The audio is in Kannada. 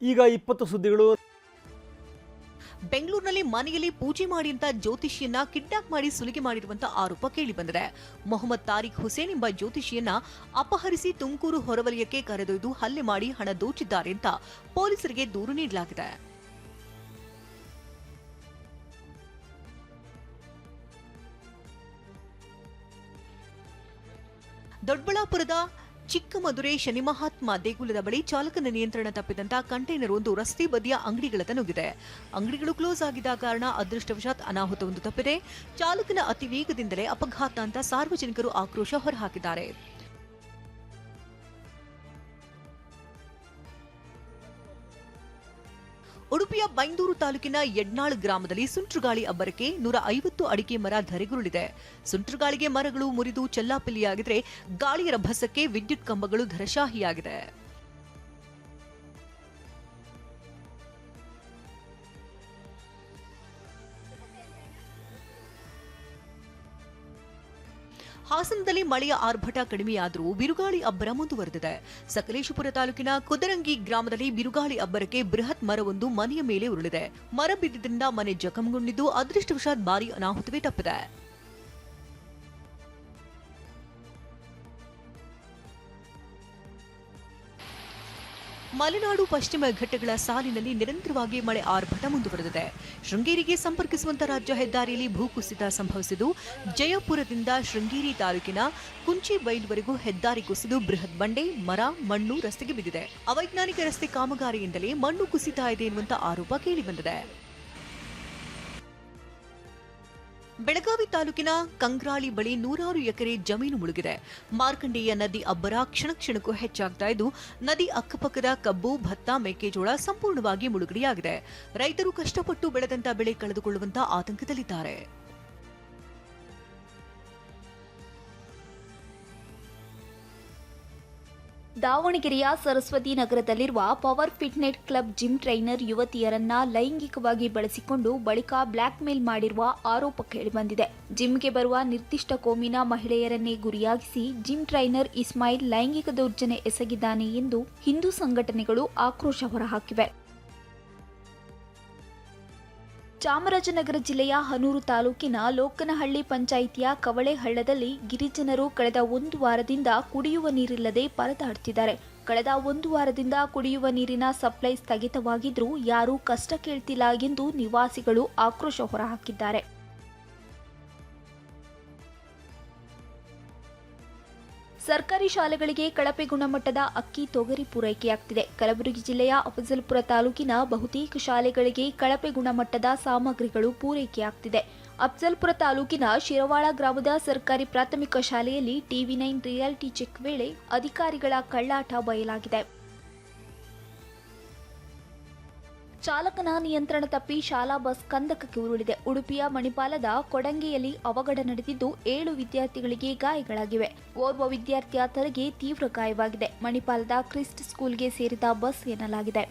ಈಗ 20 ಸುದ್ದಿಗಳು. ಬೆಂಗಳೂರಿನಲ್ಲಿ ಮನೆಯಲ್ಲಿ ಪೂಜೆ ಮಾಡಿ ಅಂತ ಜ್ಯೋತಿಷಿಯನ್ನ ಕಿಡ್ನಾಪ್ ಮಾಡಿ ಸುಲಿಗೆ ಮಾಡಿರುವಂತಹ ಆರೋಪ ಕೇಳಿಬಂದಿದೆ. ಮೊಹಮ್ಮದ್ ತಾರಿಕ್ ಹುಸೇನ್ ಎಂಬ ಜ್ಯೋತಿಷಿಯನ್ನ ಅಪಹರಿಸಿ ತುಮಕೂರು ಹೊರವಲಯಕ್ಕೆ ಕರೆದೊಯ್ದು ಹಲ್ಲೆ ಮಾಡಿ ಹಣ ದೋಚಿದ್ದಾರೆ ಅಂತ ಪೊಲೀಸರಿಗೆ ದೂರು ನೀಡಲಾಗಿದೆ. ದೊಡ್ಡಬಳ್ಳಾಪುರದ ಚಿಕ್ಕಮದುರೆ ಶನಿ ಮಹಾತ್ಮ ದೇಗುಲದ ಬಳಿ ಚಾಲಕನ ನಿಯಂತ್ರಣ ತಪ್ಪಿದಂತ ಕಂಟೈನರ್ ಒಂದು ರಸ್ತೆ ಬದಿಯ ಅಂಗಡಿಗಳತ್ತ ನುಗ್ಗಿದೆ. ಅಂಗಡಿಗಳು ಕ್ಲೋಸ್ ಆಗಿದ್ದ ಕಾರಣ ಅದೃಷ್ಟವಶಾತ್ ಅನಾಹುತವೊಂದು ತಪ್ಪಿದೆ. ಚಾಲಕನ ಅತಿ ವೇಗದಿಂದಲೇ ಅಪಘಾತ ಅಂತ ಸಾರ್ವಜನಿಕರು ಆಕ್ರೋಶ ಹೊರಹಾಕಿದ್ದಾರೆ. ಉಡುಪಿಯ ಬೈಂದೂರು ತಾಲೂಕಿನ ಯಡ್ನಾಳ್ ಗ್ರಾಮದಲ್ಲಿ ಸುಂಟ್ರಗಾಳಿ ಅಬ್ಬರಕ್ಕೆ 150 ಅಡಿಕೆ ಮರ ಧರೆಗುರುಳಿದೆ. ಸುಂಟ್ರಗಾಳಿಗೆ ಮರಗಳು ಮುರಿದು ಚೆಲ್ಲಾಪಿಲ್ಲಿಯಾಗಿದ್ರೆ ಗಾಳಿಯ ರಭಸಕ್ಕೆ ವಿದ್ಯುತ್ ಕಂಬಗಳು ಧರಶಾಹಿಯಾಗಿದೆ. ಹಾಸನದಲ್ಲಿ ಮಳೆಯ ಆರ್ಭಟ ಕಡಿಮೆಯಾದರೂ ಬಿರುಗಾಳಿ ಅಬ್ಬರ ಮುಂದುವರೆದಿದೆ. ಸಕಲೇಶಪುರ ತಾಲೂಕಿನ ಕುದರಂಗಿ ಗ್ರಾಮದಲ್ಲಿ ಬಿರುಗಾಳಿ ಅಬ್ಬರಕ್ಕೆ ಬೃಹತ್ ಮರವೊಂದು ಮನೆಯ ಮೇಲೆ ಉರುಳಿದೆ. ಮರ ಬಿದ್ದಿದ್ದರಿಂದ ಮನೆ ಜಖಂಗೊಂಡಿದ್ದು ಅದೃಷ್ಟವಶಾತ್ ಭಾರೀ ಅನಾಹುತವೇ ತಪ್ಪಿದೆ. ಮಲೆನಾಡು ಪಶ್ಚಿಮ ಘಟ್ಟಗಳ ಸಾಲಿನಲ್ಲಿ ನಿರಂತರವಾಗಿ ಮಳೆ ಆರ್ಭಟ ಮುಂದುವರೆದಿದೆ. ಶೃಂಗೇರಿಗೆ ಸಂಪರ್ಕಿಸುವಂತಹ ರಾಜ್ಯ ಹೆದ್ದಾರಿಯಲ್ಲಿ ಭೂಕುಸಿತ ಸಂಭವಿಸಿದ್ದು ಜಯಪುರದಿಂದ ಶೃಂಗೇರಿ ತಾಲೂಕಿನ ಕುಂಚಿಬೈಲ್ವರೆಗೂ ಹೆದ್ದಾರಿ ಕುಸಿದು ಬೃಹತ್ ಬಂಡೆ, ಮರ, ಮಣ್ಣು ರಸ್ತೆಗೆ ಬಿದ್ದಿದೆ. ಅವೈಜ್ಞಾನಿಕ ರಸ್ತೆ ಕಾಮಗಾರಿಯಿಂದಲೇ ಮಣ್ಣು ಕುಸಿತ ಇದೆ ಎನ್ನುವಂತ ಆರೋಪ ಕೇಳಿಬಂದಿದೆ. ಬೆಳಗಾವಿ ತಾಲೂಕಿನ ಕಂಗ್ರಾಳಿ ಬಳಿ 100 ಎಕರೆ ಜಮೀನು ಮುಳುಗಿದೆ. ಮಾರ್ಕಂಡೇಯ ನದಿ ಅಬ್ಬರ ಕ್ಷಣಕ್ಕೂ ಹೆಚ್ಚಾಗ್ತಾ ಇದ್ದು ನದಿ ಅಕ್ಕಪಕ್ಕದ ಕಬ್ಬು, ಭತ್ತ, ಮೆಕ್ಕೆಜೋಳ ಸಂಪೂರ್ಣವಾಗಿ ಮುಳುಗಡೆಯಾಗಿದೆ. ರೈತರು ಕಷ್ಟಪಟ್ಟು ಬೆಳೆದಂತ ಬೆಳೆ ಕಳೆದುಕೊಳ್ಳುವಂತ ಆತಂಕದಲ್ಲಿದ್ದಾರೆ. ದಾವಣಗೆರೆಯ ಸರಸ್ವತಿ ನಗರದಲ್ಲಿರುವ power fitness club gym trainer ಯುವತಿಯರನ್ನ ಲೈಂಗಿಕವಾಗಿ ಬಳಸಿಕೊಂಡು ಬಳಿಕ ಬ್ಲಾಕ್ ಮೇಲ್ ಮಾಡಿರುವ ಆರೋಪ ಕೇಳಿಬಂದಿದೆ. ಜಿಮ್ಗೆ ಬರುವ ನಿರ್ದಿಷ್ಟ ಕೋಮಿನ ಮಹಿಳೆಯರನ್ನೇ ಗುರಿಯಾಗಿಸಿ ಜಿಮ್ ಟ್ರೈನರ್ ಇಸ್ಮಾಯಿಲ್ ಲೈಂಗಿಕ ದೌರ್ಜನ್ಯ ಎಸಗಿದ್ದಾನೆ ಎಂದು ಹಿಂದೂ ಸಂಘಟನೆಗಳು ಆಕ್ರೋಶ ಹೊರಹಾಕಿವೆ. ಚಾಮರಾಜನಗರ ಜಿಲ್ಲೆಯ ಹನೂರು ತಾಲೂಕಿನ ಲೋಕನಹಳ್ಳಿ ಪಂಚಾಯಿತಿಯ ಕವಳೆ ಹಳ್ಳದಲ್ಲಿ ಗಿರಿಜನರು ಕಳೆದ 1 ವಾರದಿಂದ ಕುಡಿಯುವ ನೀರಿಲ್ಲದೆ ಪರದಾಡುತ್ತಿದ್ದಾರೆ. ಕಳೆದ 1 ವಾರದಿಂದ ಕುಡಿಯುವ ನೀರಿನ ಸಪ್ಲೈ ಸ್ಥಗಿತವಾಗಿದ್ರೂ ಯಾರೂ ಕಷ್ಟ ಕೇಳ್ತಿಲ್ಲ ಎಂದು ನಿವಾಸಿಗಳು ಆಕ್ರೋಶ ಹೊರಹಾಕಿದ್ದಾರೆ. ಸರ್ಕಾರಿ ಶಾಲೆಗಳಿಗೆ ಕಳಪೆ ಗುಣಮಟ್ಟದ ಅಕ್ಕಿ, ತೊಗರಿ ಪೂರೈಕೆಯಾಗುತ್ತಿದೆ. ಕಲಬುರಗಿ ಜಿಲ್ಲೆಯ ಅಫಜಲ್ಪುರ ತಾಲೂಕಿನ ಬಹುತೇಕ ಶಾಲೆಗಳಿಗೆ ಕಳಪೆ ಗುಣಮಟ್ಟದ ಸಾಮಗ್ರಿಗಳು ಪೂರೈಕೆಯಾಗುತ್ತಿದೆ. ಅಫಜಲ್ಪುರ ತಾಲೂಕಿನ ಶಿರವಾಳ ಗ್ರಾಮದ ಸರ್ಕಾರಿ ಪ್ರಾಥಮಿಕ ಶಾಲೆಯಲ್ಲಿ TV9 ರಿಯಾಲಿಟಿ ಚೆಕ್ ವೇಳೆ ಅಧಿಕಾರಿಗಳ ಕಳ್ಳಾಟ ಬಯಲಾಗಿದೆ. ಚಾಲಕನ ನಿಯಂತ್ರಣ ತಪ್ಪಿ ಶಾಲಾ ಬಸ್ ಕಂದಕಕ್ಕೆ ಉರುಳಿದೆ. ಉಡುಪಿಯ ಮಣಿಪಾಲದ ಕೊಡಂಗೆಯಲ್ಲಿ ಅವಘಡ ನಡೆದಿದ್ದು 7 ವಿದ್ಯಾರ್ಥಿಗಳಿಗೆ ಗಾಯಗಳಾಗಿವೆ. ಓರ್ವ ವಿದ್ಯಾರ್ಥಿಯ ತಲೆಗೆ ತೀವ್ರ ಗಾಯವಾಗಿದೆ. ಮಣಿಪಾಲದ ಕ್ರಿಸ್ಟ್ ಸ್ಕೂಲ್ಗೆ ಸೇರಿದ ಬಸ್ ಎನ್ನಲಾಗಿದೆ.